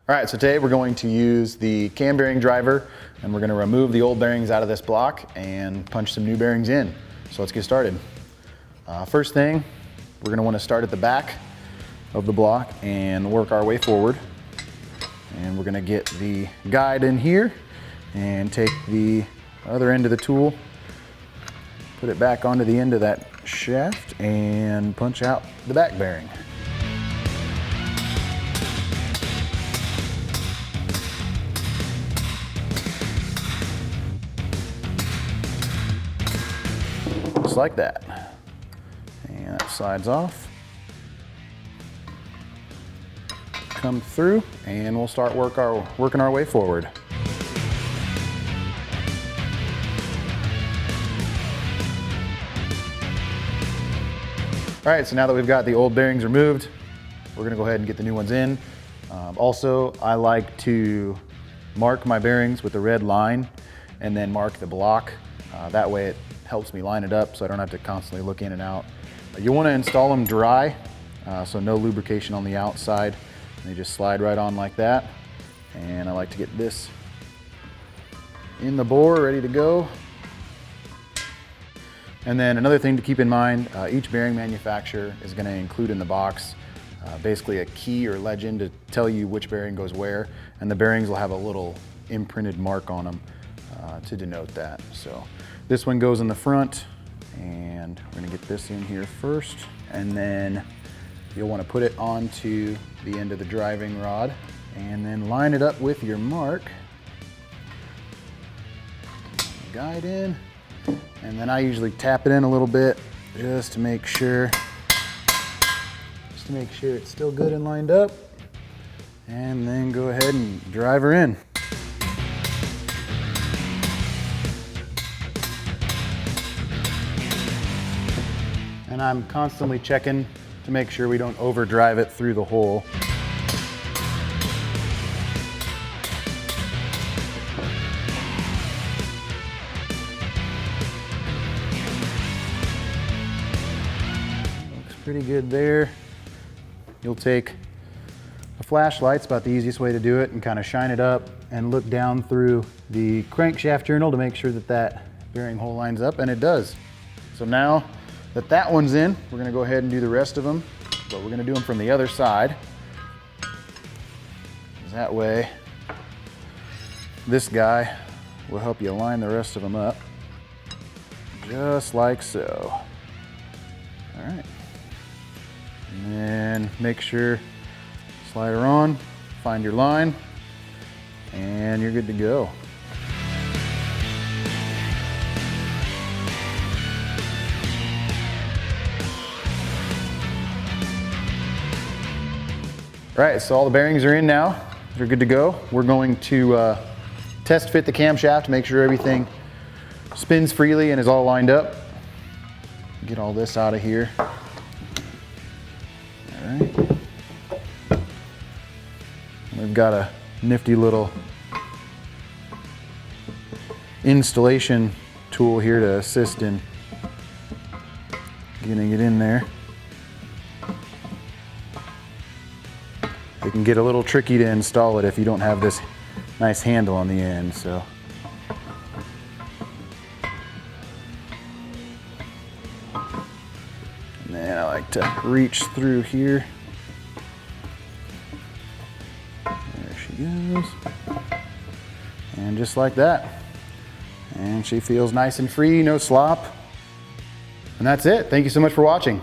All right, so today we're going to use the cam bearing driver and we're going to remove the old bearings out of this block and punch some new bearings in. So let's get started. First thing, we're going to want to start at the back of the block and work our way forward. And we're going to get the guide in here and take the other end of the tool, put it back onto the end of that shaft and punch out the back bearing. Just like that. And that slides off. Come through and we'll start working our way forward. All right, so now that we've got the old bearings removed, we're gonna go ahead and get the new ones in. Also, I like to mark my bearings with a red line and then mark the block. That way it helps me line it up so I don't have to constantly look in and out. You wanna install them dry, so no lubrication on the outside. They just slide right on like that. And I like to get this in the bore, ready to go. And then another thing to keep in mind, each bearing manufacturer is going to include in the box basically a key or legend to tell you which bearing goes where, and the bearings will have a little imprinted mark on them to denote that. So this one goes in the front, and we're going to get this in here first, and then you'll want to put it onto the end of the driving rod and then line it up with your mark. Guide in. And then I usually tap it in a little bit just to make sure it's still good and lined up. And then go ahead and drive her in. And I'm constantly checking to make sure we don't overdrive it through the hole. Pretty good there. You'll take a flashlight, it's about the easiest way to do it, and kind of shine it up and look down through the crankshaft journal to make sure that that bearing hole lines up, and it does. So now that that one's in, we're gonna go ahead and do the rest of them, but we're gonna do them from the other side. That way, this guy will help you line the rest of them up, just like so. All right. And then make sure, slide her on, find your line, and you're good to go. All right, so all the bearings are in now. They're good to go. We're going to test fit the camshaft to make sure everything spins freely and is all lined up. Get all this out of here. Right. We've got a nifty little installation tool here to assist in getting it in there. It can get a little tricky to install it if you don't have this nice handle on the end. So. And then I like to reach through here. There she goes. And just like that. And she feels nice and free, no slop. And that's it. Thank you so much for watching.